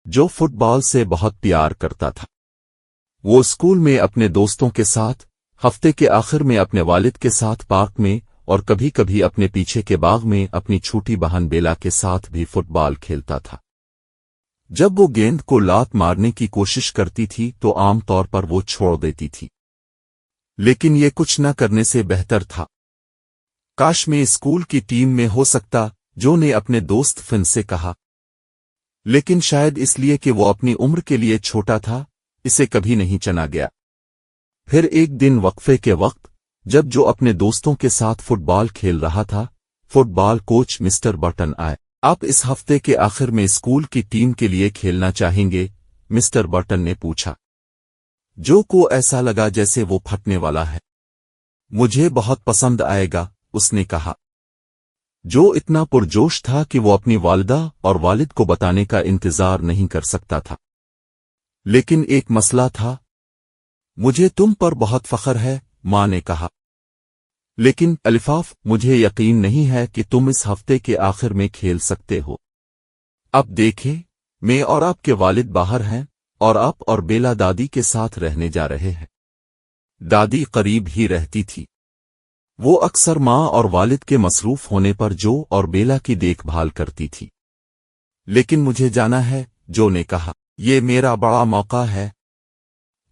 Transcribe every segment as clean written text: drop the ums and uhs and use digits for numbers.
जो फुटबॉल से बहुत प्यार करता था। वो स्कूल में अपने दोस्तों के साथ, हफ्ते के आखिर में अपने वालिद के साथ पार्क में और कभी कभी अपने पीछे के बाग में अपनी छोटी बहन बेला के साथ भी फुटबॉल खेलता था। जब वो गेंद को लात मारने की कोशिश करती थी तो आम तौर पर वो छोड़ देती थी, लेकिन ये कुछ न करने से बेहतर था। काश मैं स्कूल की टीम में हो सकता, जो ने अपने दोस्त फिन से कहा, लेकिन शायद इसलिए कि वो अपनी उम्र के लिए छोटा था, इसे कभी नहीं चना गया। फिर एक दिन वक्फे के वक्त, जब जो अपने दोस्तों के साथ फुटबॉल खेल रहा था, फुटबॉल कोच मिस्टर बर्टन आए। आप इस हफ्ते के आखिर में स्कूल की टीम के लिए खेलना चाहेंगे? मिस्टर बर्टन ने पूछा। जो को ऐसा लगा जैसे वो फटने वाला है। मुझे बहुत पसंद आएगा, उसने कहा। जो इतना पुरजोश था कि वो अपनी वालिदा और वालिद को बताने का इंतजार नहीं कर सकता था। लेकिन एक मसला था। मुझे तुम पर बहुत फख्र है, मां ने कहा। लेकिन अलिफाफ, मुझे यकीन नहीं है कि तुम इस हफ्ते के आखिर में खेल सकते हो। अब देखें, मैं और आपके वालिद बाहर हैं और आप और बेला दादी के साथ रहने जा रहे हैं। दादी करीब ही रहती थी। वो अक्सर मां और वालिद के मसरूफ होने पर जो और बेला की देखभाल करती थी। लेकिन मुझे जाना है, जो ने कहा। ये मेरा बड़ा मौका है।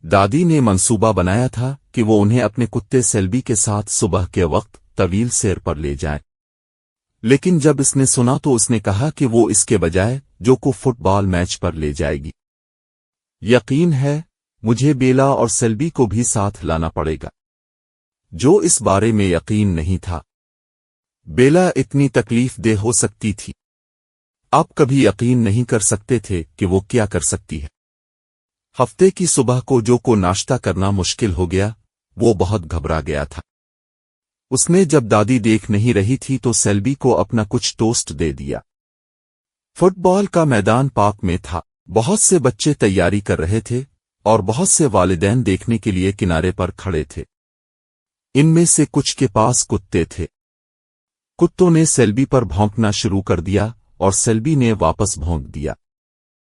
दादी ने मंसूबा बनाया था कि वो उन्हें अपने कुत्ते सेल्बी के साथ सुबह के वक्त तवील सैर पर ले जाए। लेकिन जब इसने सुना तो उसने कहा कि वो इसके बजाय जो को फुटबॉल मैच पर ले जाएगी। यकीन है, मुझे बेला और सेल्बी को भी साथ लाना पड़ेगा। जो इस बारे में यकीन नहीं था। बेला इतनी तकलीफ दे हो सकती थी। आप कभी यकीन नहीं कर सकते थे कि वो क्या कर सकती है। हफ्ते की सुबह को जो को नाश्ता करना मुश्किल हो गया। वो बहुत घबरा गया था। उसने जब दादी देख नहीं रही थी तो सेल्बी को अपना कुछ टोस्ट दे दिया। फुटबॉल का मैदान पार्क में था। बहुत से बच्चे तैयारी कर रहे थे और बहुत से वालिदैन देखने के लिए किनारे पर खड़े थे। इनमें से कुछ के पास कुत्ते थे। कुत्तों ने सेल्बी पर भौंकना शुरू कर दिया और सेल्बी ने वापस भौंक दिया।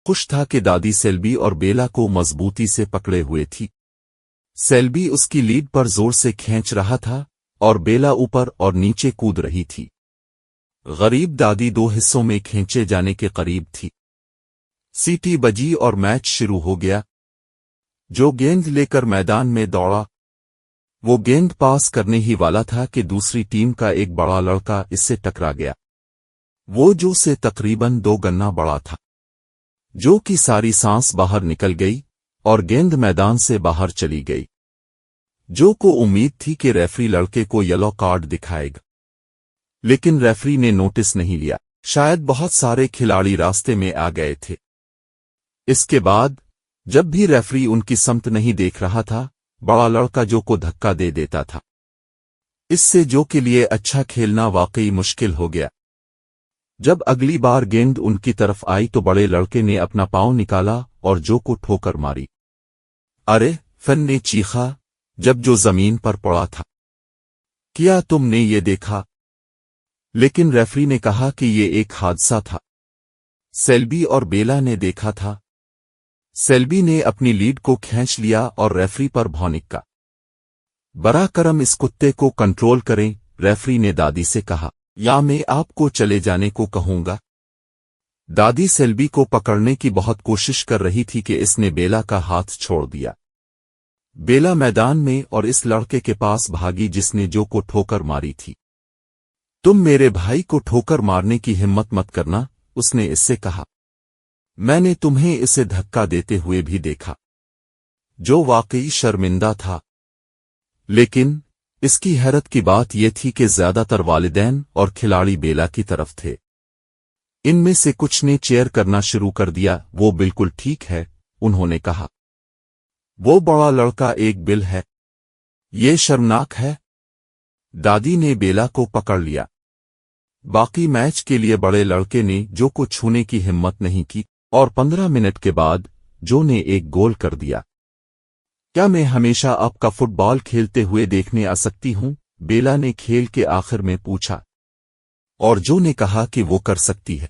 खुश था कि दादी सेल्बी और बेला को मजबूती से पकड़े हुए थी। सेल्बी उसकी लीड पर जोर से खींच रहा था और बेला ऊपर और नीचे कूद रही थी। गरीब दादी दो हिस्सों में खींचे जाने के करीब थी। सीटी बजी और मैच शुरू हो गया। जो गेंद लेकर मैदान में दौड़ा। वो गेंद पास करने ही वाला था कि दूसरी टीम का एक बड़ा लड़का इससे टकरा गया। वो जो से तकरीबन 2 गना बड़ा था। जो की सारी सांस बाहर निकल गई और गेंद मैदान से बाहर चली गई। जो को उम्मीद थी कि रेफरी लड़के को येलो कार्ड दिखाएगा, लेकिन रेफरी ने नोटिस नहीं लिया। शायद बहुत सारे खिलाड़ी रास्ते में आ गए थे। इसके बाद जब भी रेफरी उनकी समत नहीं देख रहा था, बड़ा लड़का जो को धक्का दे देता था। इससे जो के लिए अच्छा खेलना वाकई मुश्किल हो गया। जब अगली बार गेंद उनकी तरफ आई तो बड़े लड़के ने अपना पांव निकाला और जो को ठोकर मारी। अरे, फिन ने चीखा जब जो जमीन पर पड़ा था। क्या तुमने ये देखा? लेकिन रेफरी ने कहा कि ये एक हादसा था। सेल्बी और बेला ने देखा था। सेल्बी ने अपनी लीड को खींच लिया और रेफरी पर भौंका। बरा करम इस कुत्ते को कंट्रोल करें, रेफरी ने दादी से कहा, या मैं आपको चले जाने को कहूंगा। दादी सेल्बी को पकड़ने की बहुत कोशिश कर रही थी कि इसने बेला का हाथ छोड़ दिया। बेला मैदान में और इस लड़के के पास भागी जिसने जो को ठोकर मारी थी। तुम मेरे भाई को ठोकर मारने की हिम्मत मत करना, उसने इससे कहा। मैंने तुम्हें इसे धक्का देते हुए भी देखा। जो वाकई शर्मिंदा था। लेकिन इसकी हैरत की बात यह थी कि ज्यादातर वालिदैन और खिलाड़ी बेला की तरफ थे। इनमें से कुछ ने चेयर करना शुरू कर दिया। वो बिल्कुल ठीक है, उन्होंने कहा। वो बड़ा लड़का एक बिल है। ये शर्मनाक है। दादी ने बेला को पकड़ लिया। बाकी मैच के लिए बड़े लड़के ने जो को छूने की हिम्मत नहीं की और 15 मिनट के बाद जो ने एक गोल कर दिया। क्या मैं हमेशा आपका फुटबॉल खेलते हुए देखने आ सकती हूं? बेला ने खेल के आखिर में पूछा। और जो ने कहा कि वो कर सकती है।